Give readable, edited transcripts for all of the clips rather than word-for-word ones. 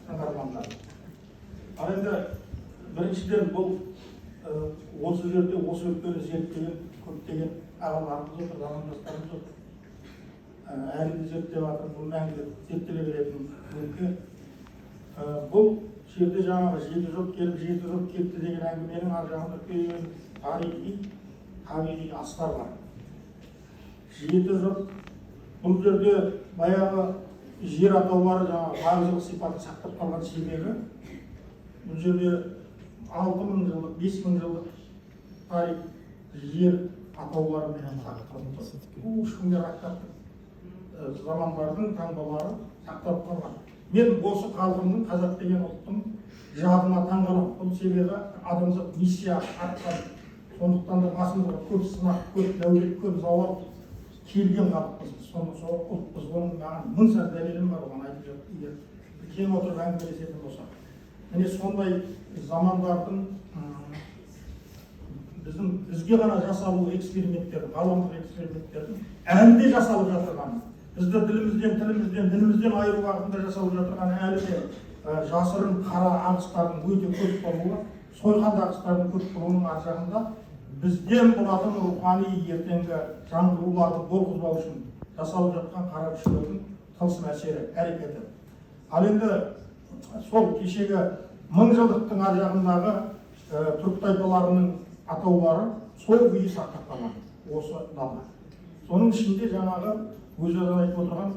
тыңдармандар. Ал енді біріншіден бұл осы жерде осы өлкені зерттеген көптеген ағаларымыз отыр, замандастарымыз отыр. Әлі де зерттеп жатыр, бұл мәңгілік зерттеле беретін өлке. Бұл жерде жаңағы жеті жұрт келіп, жеті жұрт кетті деген әңгіменің ар жағында үлкен тарихи, табиғи астар бар. Жеті жұрт, бұл жерде баяғы жер атаулары жаңағы баржылық сипатын сақтап қалған себебі, бұл жерде 6000 жылдық, 5000 жылдық тарих жер атаулары менен сақталып тұр. Бұл ешкімдер айтатын замандардың таңбалары сақталып қалған. Мен осы халқымның, қазақ деген ұлттың жадына таңғаламын. Бұл себебі адамзат миссия атқан, сондықтан да басымызға көп сынақ, көп дәулет, көп зауал келген халықпыз. Соны сол ұлтпыз. Оның маған мың сан дәлелім бар, оған айтып жатыр. Егер кең отырып әңгімелесетін болсақ. Міне сондай замандардың бізге ғана жасалу эксперименттердің, ғаламдық эксперименттердің әлі де жасалып жатырғаны, бізді тілімізден, дінімізден айыру бағытында жасалып жатырғаны әлі де жасырын қара ағыстардың өте көп болуы, сойқанды ағыстардың көп болуының ар жағында бізден болатын рухани ертеңгі жаңғыруларды болғызбау үшін жасалып жатқан қара күштердің тылсым әсері, әрекеті. Ал енді сол кешегі мыңжылдықтың ар жағындағы түрік тайпаларының атаулары сол күйі сақтап қалған осы дала. Соның ішінде жаңағы өзі айтып отырған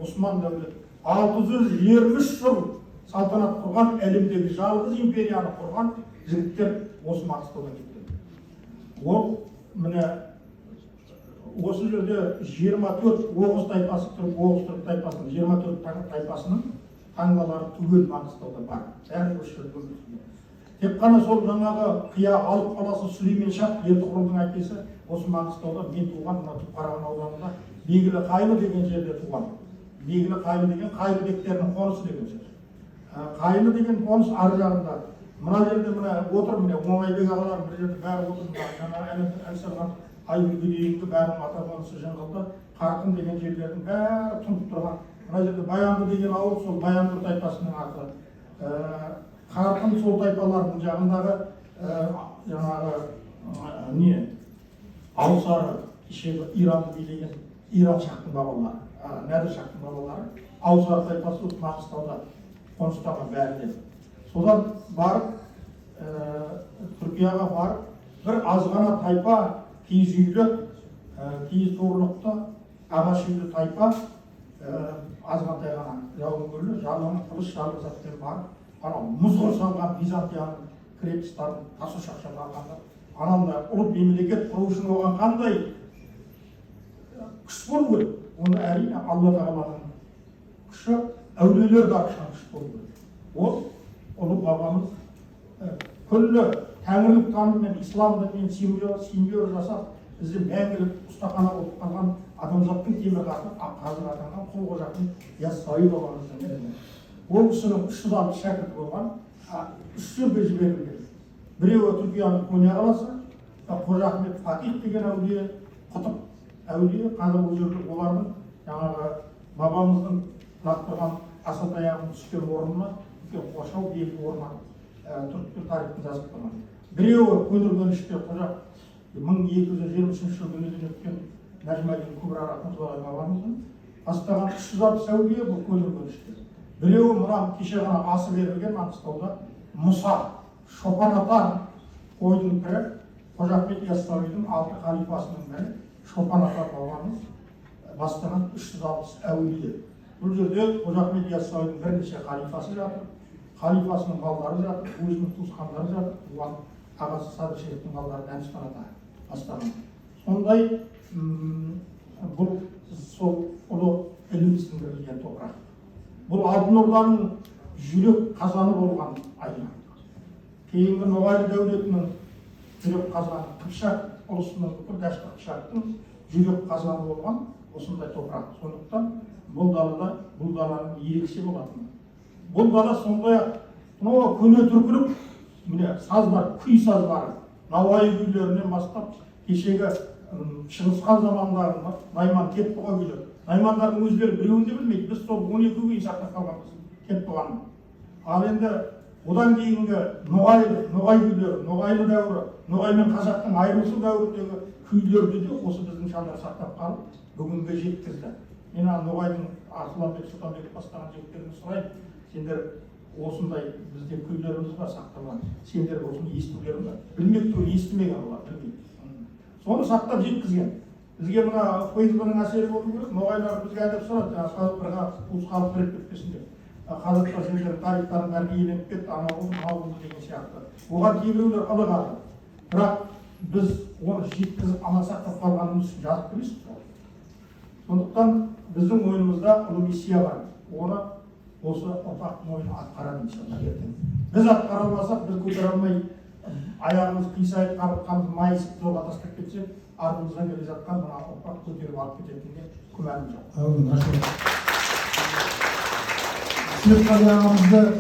Осман дәулеті 623 жыл салтанат құрған, әлемдегі жалғыз империяны құрған жігіттер осы Маңғыстаудан кеткен. Ол міне осы жерде 24 Оғыз тайпасы, Оғыз түрік тайпасының 24 тайпасының таңбалары түгел Маңғыстауда бар. Бәрі осы жерде. Тек қана сол жаңағы қия алып қаласы Сүлеймен Шах Бердіқұлдың әкесі осы Маңғыстауда, мен туған Қараған ауданында Бегілі Қайлы деген жерде туған. Бегілі Қайлы деген Қайлы бектерінің қонысы деген жер. Қайлы деген қоныс ар жағында. Мына жерде міне отыр, міне Оңайбек ағалар бір жерде бәрі отыр. Жаңағы әлсалған Айбүлге дейінгі бәрінің ата қонысы Жыңғылда, Қарқын деген жерлердің бәрі тұнып тұрған. Мына жерде Баянды деген ауыл, сол Баянды тайпасының аты. Қарқын сол тайпалардың жағындағы жаңағы Аусары, кешегі Иранды билеген Иран шахтың бабалары, Нәдір шахтың бабалары, Аусары тайпасы Маңғыстауда қоныстаған бәріне. Содан барып, Түркияға барып, бір азғана тайпа, киіз үйлі, киіз туырлықты, ағаш үйлі тайпа, азғантай ғана жауынгерлі, жалғаны қылыш жалғыз атпен барып, мұзғыр салған Византияның крепостарын тас ошақша қалғанда, ананда ұлт мемлекет құру үшін оған қандай күш болу керек? Оны әрине Алла тағаланың күші, әулиелер де ақшан күш болу керек. Ол ұлы бабамыз күллі тәңірлік таныммен, ислам дінмен симбиоз жасап, бізді мәңгілік ұстахана болып қалған адамзаттың темірқазығы қазір атанған Құл Қожахмет Яссауи бабамыздың ілімі. Ол кісінің 360 шәкірті болған, 3 жерге жіберілген. Біреуі Түркияның Коня қаласы, Қожа Ахмет Фатих деген әулие, Құтып әулие, қазір ол жерде олардың жаңағы бабамыздың лақтырған асатаяғының түскен орнына, қоршау белгі орнына түріктер тарихын жазып тұрған. Біреуі көндіргеніште Қожа 1223 жыл дүниеден өткен Нәжмәдин Күбра Рахметуллаһи бабамыздың бастаған 360 әулие бұл көндіргеніште. Біреуі мына кеше ғана асы берілген Маңғыстауда Мұса, Шопан ата қойдың бірі, Қожа Ахмет Яссауидің 6 халифасының бірі, Шопан ата бабамыз бастаған 360 әулие. Бұл жерде Қожа Ахмет Яссауидің бірнеше халифасы жатыр, халифасының балдары жатыр, өзінің туысқандары жатыр, туған ағасы Садыр Шерифтің балдары Дәнішпан ата бастаған. Сондай бұл сол ұлы іліміздің берілген топырақ. Бұл Алтын Орданың жүрек қазаны болған аймақ. Кейінгі Ноғайлы дәулетінің жүрек қазаны, Қыпшақ ұлысының бүкіл дәшті Қыпшақтың жүрек қазаны болған осындай топырақ. Сондықтан бұл даланың ерекше болатын. Бұл дала сондай-ақ көне түркілік, міне саздар, күй саздары, науайы күйлерінен бастап, кешегі Шыңғысхан заманындағы Найман Кетбұға күйлері. Наймандардың өздері біреуін де білмейді. Біз сол 12 күйін сақтап қалғанбыз. кеп болған. Ал енді одан кейінгі ноғай күйлері, ноғайлы дәуірі, ноғай мен қазақтың айырылысу дәуіріндегі күйлерді де осы біздің шалдар сақтап қалып, бүгінге жеткізді. Мен ноғайдың Арсыланбек, Сұлтанбек бастаған жігіттерден сұрайын, сендер осындай бізде күйлеріміз бар сақталған, сендер осыны естулерің бар. Білмек түгіл, естімеген олар, білмейді. Соны сақтап жеткізген. Бізге мына Фейсбуктың әсері болу керек, ноғайлар бізге әдеп сұрады, бірға уыз халық біріп кетпесін деп. Қазақта сендер тарихтарын бәрі иеленіп кетті, анау болды, мынау болды деген сияқты. Оған кейбіреулер ылығады. Бірақ біз оны жеткізіп аман сақтап қалғанымыз үшін жазып келесіз. Сондықтан біздің ойымызда ұлы миссия бар. Оны осы ұрпақ мойны атқарады иншалла ертең. Біз атқара алмасақ, біз көтере алмай аяғымыз қисайып қабырғамыз майысып жолға тастап кетсек, артымыздан келе жатқан мына ұрпақ көтеріп алып кететініне күмәнім жоқ. Серікқали ағамызды